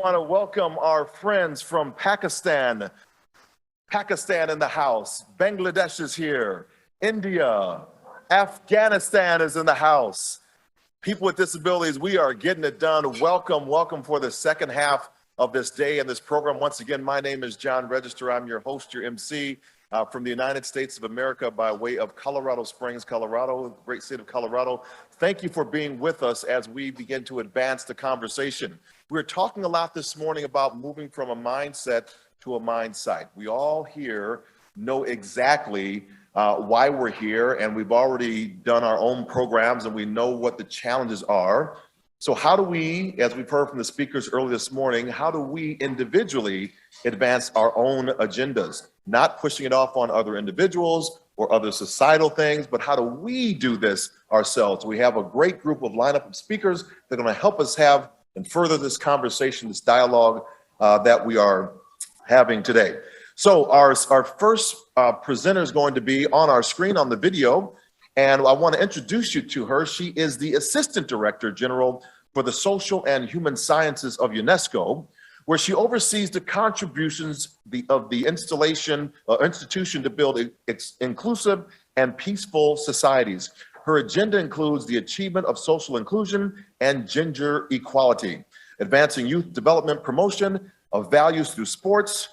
want to welcome our friends from Pakistan. Pakistan in the house. Bangladesh is here. India. Afghanistan is in the house. People with disabilities, we are getting it done. Welcome for the second half of this day and this program. Once again, my name is John Register. I'm your host, your MC from the United States of America by way of Colorado Springs, Colorado, great state of Colorado. Thank you for being with us as we begin to advance the conversation. We're talking a lot this morning about moving from a mindset to a mindset. We all here know exactly why we're here, and we've already done our own programs and we know what the challenges are. So how do we, as we've heard from the speakers earlier this morning, how do we individually advance our own agendas? Not pushing it off on other individuals or other societal things, but how do we do this ourselves? We have a great group of lineup of speakers that are going to help us have and further this conversation, this dialogue that we are having today. So our first presenter is going to be on our screen on the video, and I want to introduce you to her. She is the Assistant Director General for the Social and Human Sciences of UNESCO, where she oversees the contributions of the institution to build inclusive and peaceful societies. Her agenda includes the achievement of social inclusion and gender equality, advancing youth development, promotion of values through sports,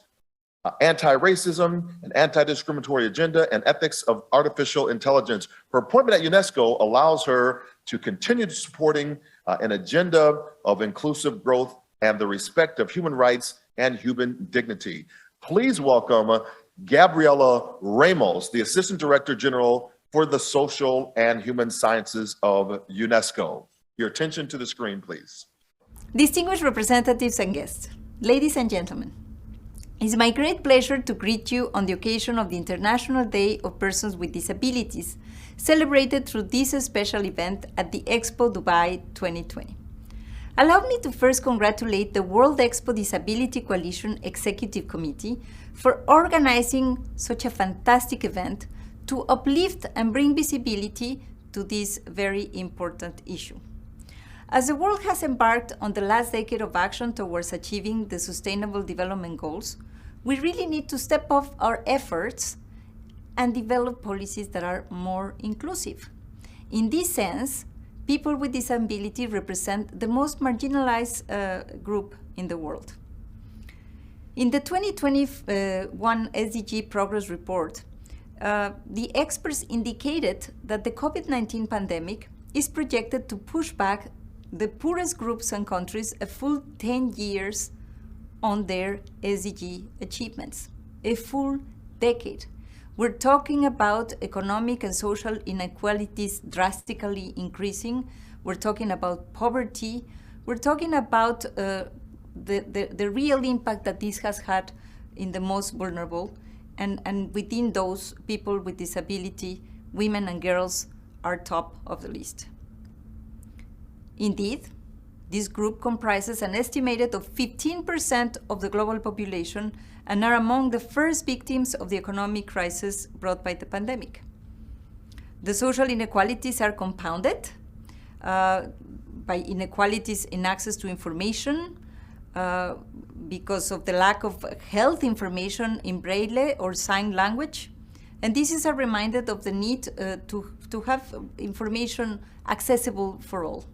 anti-racism and anti-discriminatory agenda, and ethics of artificial intelligence. Her appointment at UNESCO allows her to continue supporting an agenda of inclusive growth and the respect of human rights and human dignity. Please welcome Gabriella Ramos, the Assistant Director General for the Social and Human Sciences of UNESCO. Your attention to the screen, please. Distinguished representatives and guests, ladies and gentlemen, it's my great pleasure to greet you on the occasion of the International Day of Persons with Disabilities, celebrated through this special event at the Expo Dubai 2020. Allow me to first congratulate the World Expo Disability Coalition Executive Committee for organizing such a fantastic event to uplift and bring visibility to this very important issue. As the world has embarked on the last decade of action towards achieving the Sustainable Development Goals, we really need to step up our efforts and develop policies that are more inclusive. In this sense, people with disability represent the most marginalized group in the world. In the 2021 SDG Progress Report, the experts indicated that the COVID-19 pandemic is projected to push back the poorest groups and countries a full 10 years on their SDG achievements, a full decade. We're talking about economic and social inequalities drastically increasing. We're talking about poverty. We're talking about the real impact that this has had in the most vulnerable. And within those, people with disability, women and girls, are top of the list. Indeed, this group comprises an estimated of 15% of the global population and are among the first victims of the economic crisis brought by the pandemic. The social inequalities are compounded by inequalities in access to information because of the lack of health information in Braille or sign language. And this is a reminder of the need to have information accessible for all.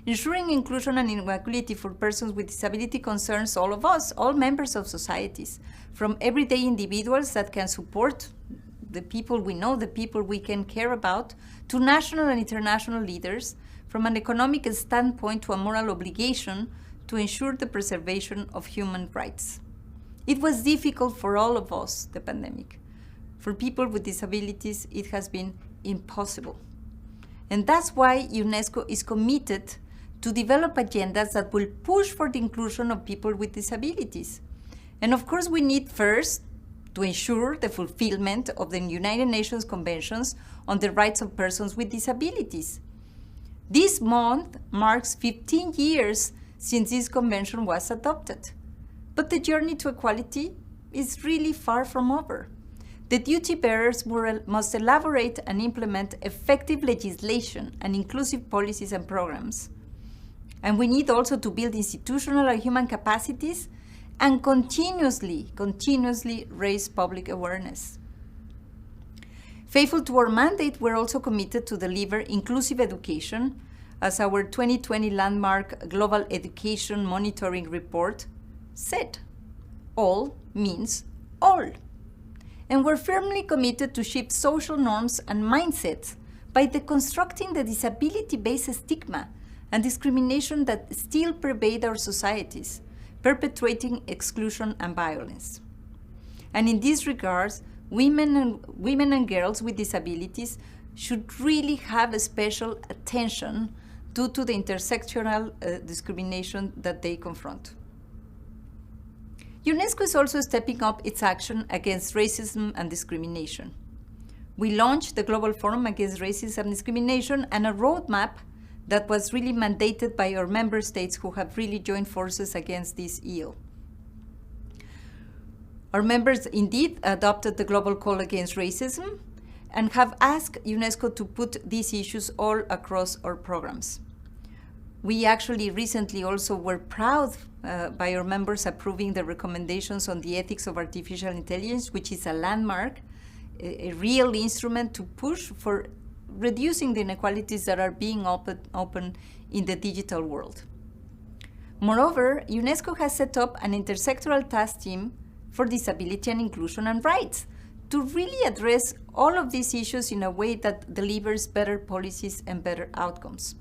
Ensuring inclusion and equality for persons with disability concerns all of us, all members of societies, from everyday individuals that can support the people we know, the people we can care about, to national and international leaders, from an economic standpoint to a moral obligation to ensure the preservation of human rights. It was difficult for all of us, the pandemic. For people with disabilities, it has been impossible. And that's why UNESCO is committed to develop agendas that will push for the inclusion of people with disabilities. And of course, we need first to ensure the fulfillment of the United Nations Conventions on the Rights of Persons with Disabilities. This month marks 15 years since this convention was adopted. But the journey to equality is really far from over. The duty bearers must elaborate and implement effective legislation and inclusive policies and programs. And we need also to build institutional and human capacities and continuously raise public awareness. Faithful to our mandate, we're also committed to deliver inclusive education, as our 2020 landmark Global Education Monitoring Report said. All means all. And we're firmly committed to shift social norms and mindsets by deconstructing the disability-based stigma and discrimination that still pervade our societies, perpetuating exclusion and violence. And in these regards, women and girls with disabilities should really have a special attention due to the intersectional discrimination that they confront. UNESCO is also stepping up its action against racism and discrimination. We launched the Global Forum Against Racism and Discrimination and a roadmap that was really mandated by our member states who have really joined forces against this ill. Our members indeed adopted the Global Call Against Racism and have asked UNESCO to put these issues all across our programs. We actually recently also were proud by our members approving the recommendations on the ethics of artificial intelligence, which is a landmark, a real instrument to push for reducing the inequalities that are being open in the digital world. Moreover, UNESCO has set up an intersectoral task team for disability and inclusion and rights to really address all of these issues in a way that delivers better policies and better outcomes.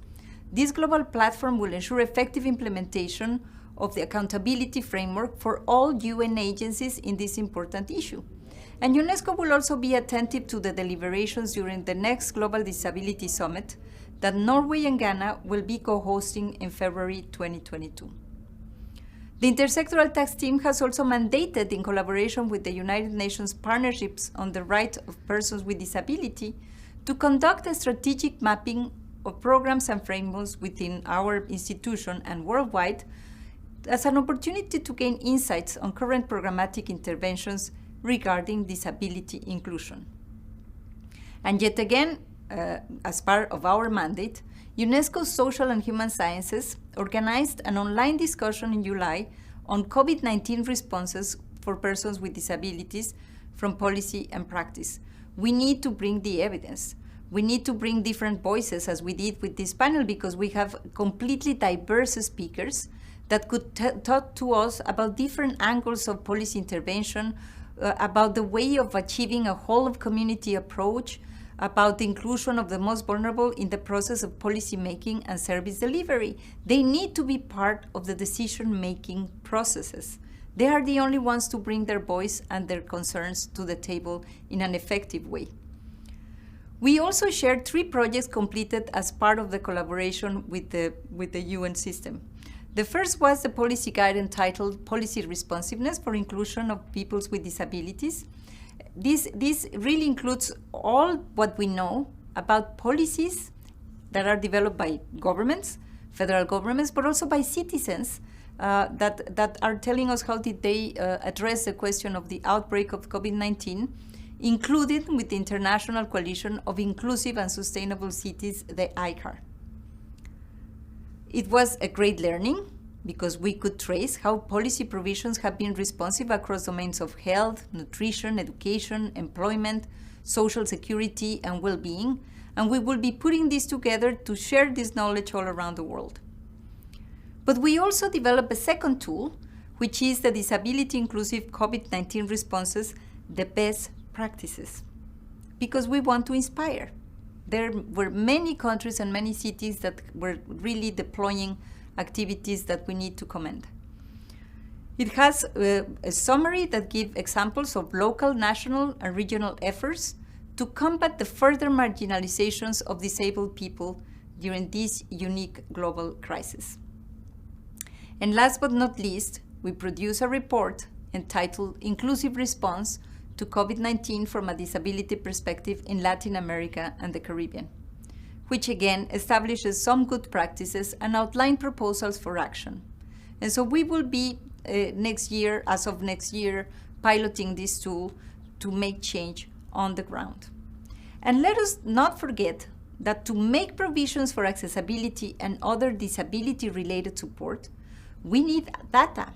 This global platform will ensure effective implementation of the accountability framework for all UN agencies in this important issue. And UNESCO will also be attentive to the deliberations during the next Global Disability Summit that Norway and Ghana will be co-hosting in February 2022. The Intersectoral Task Team has also mandated, in collaboration with the United Nations Partnerships on the Rights of Persons with Disability, to conduct a strategic mapping of programs and frameworks within our institution and worldwide as an opportunity to gain insights on current programmatic interventions regarding disability inclusion. And yet again, as part of our mandate, UNESCO's Social and Human Sciences organized an online discussion in July on COVID-19 responses for persons with disabilities from policy and practice. We need to bring the evidence. We need to bring different voices, as we did with this panel, because we have completely diverse speakers that could talk to us about different angles of policy intervention, about the way of achieving a whole of community approach, about the inclusion of the most vulnerable in the process of policy making and service delivery. They need to be part of the decision-making processes. They are the only ones to bring their voice and their concerns to the table in an effective way. We also shared 3 projects completed as part of the collaboration with the UN system. The first was the policy guide entitled Policy Responsiveness for Inclusion of Peoples with Disabilities. This really includes all what we know about policies that are developed by governments, federal governments, but also by citizens that are telling us how did they address the question of the outbreak of COVID-19, included with the International Coalition of Inclusive and Sustainable Cities, the ICAR. It was a great learning because we could trace how policy provisions have been responsive across domains of health, nutrition, education, employment, social security, and well-being, and we will be putting this together to share this knowledge all around the world. But we also developed a second tool, which is the Disability Inclusive COVID-19 Responses, the Best Practices, because we want to inspire. There were many countries and many cities that were really deploying activities that we need to commend. It has a summary that gives examples of local, national, and regional efforts to combat the further marginalizations of disabled people during this unique global crisis. And last but not least, we produce a report entitled Inclusive Response to COVID-19 from a Disability Perspective in Latin America and the Caribbean, which again establishes some good practices and outline proposals for action. And so we will be next year, as of next year, piloting this tool to make change on the ground. And let us not forget that to make provisions for accessibility and other disability-related support, we need data,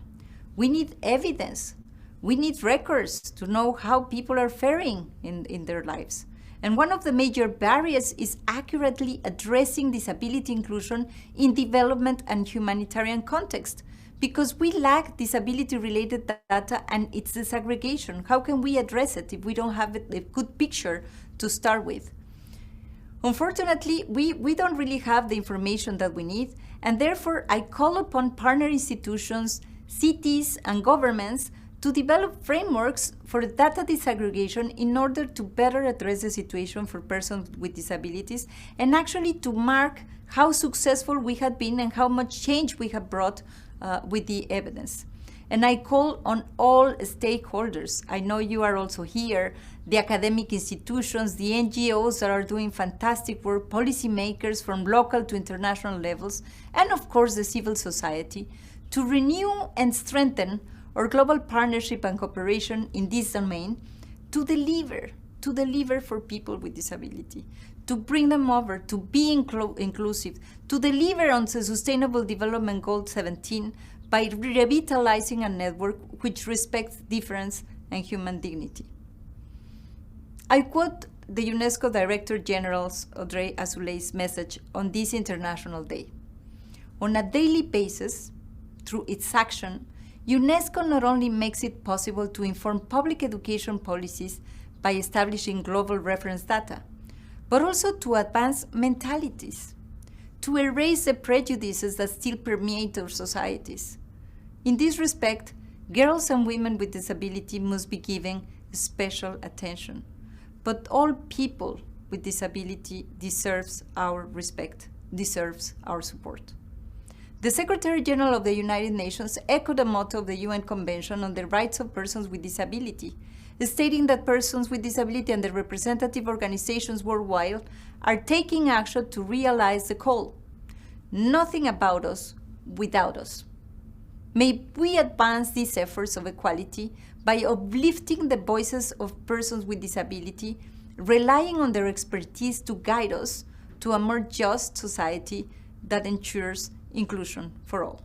we need evidence, we need records to know how people are faring in their lives. And one of the major barriers is accurately addressing disability inclusion in development and humanitarian context, because we lack disability-related data and its disaggregation. How can we address it if we don't have a good picture to start with? Unfortunately, we don't really have the information that we need, and therefore I call upon partner institutions, cities, and governments to develop frameworks for data disaggregation in order to better address the situation for persons with disabilities, and actually to mark how successful we have been and how much change we have brought with the evidence. And I call on all stakeholders. I know you are also here, the academic institutions, the NGOs that are doing fantastic work, policymakers from local to international levels, and of course the civil society, to renew and strengthen our global partnership and cooperation in this domain to deliver for people with disability, to bring them over, to be inclusive, to deliver on the Sustainable Development Goal 17 by revitalizing a network which respects difference and human dignity. I quote the UNESCO Director General's Audrey Azoulay's message on this International Day. On a daily basis, through its action, UNESCO not only makes it possible to inform public education policies by establishing global reference data, but also to advance mentalities, to erase the prejudices that still permeate our societies. In this respect, girls and women with disability must be given special attention, but all people with disability deserves our respect, deserves our support. The Secretary General of the United Nations echoed the motto of the UN Convention on the Rights of Persons with Disability, stating that persons with disability and their representative organizations worldwide are taking action to realize the call. Nothing about us without us. May we advance these efforts of equality by uplifting the voices of persons with disability, relying on their expertise to guide us to a more just society that ensures inclusion for all.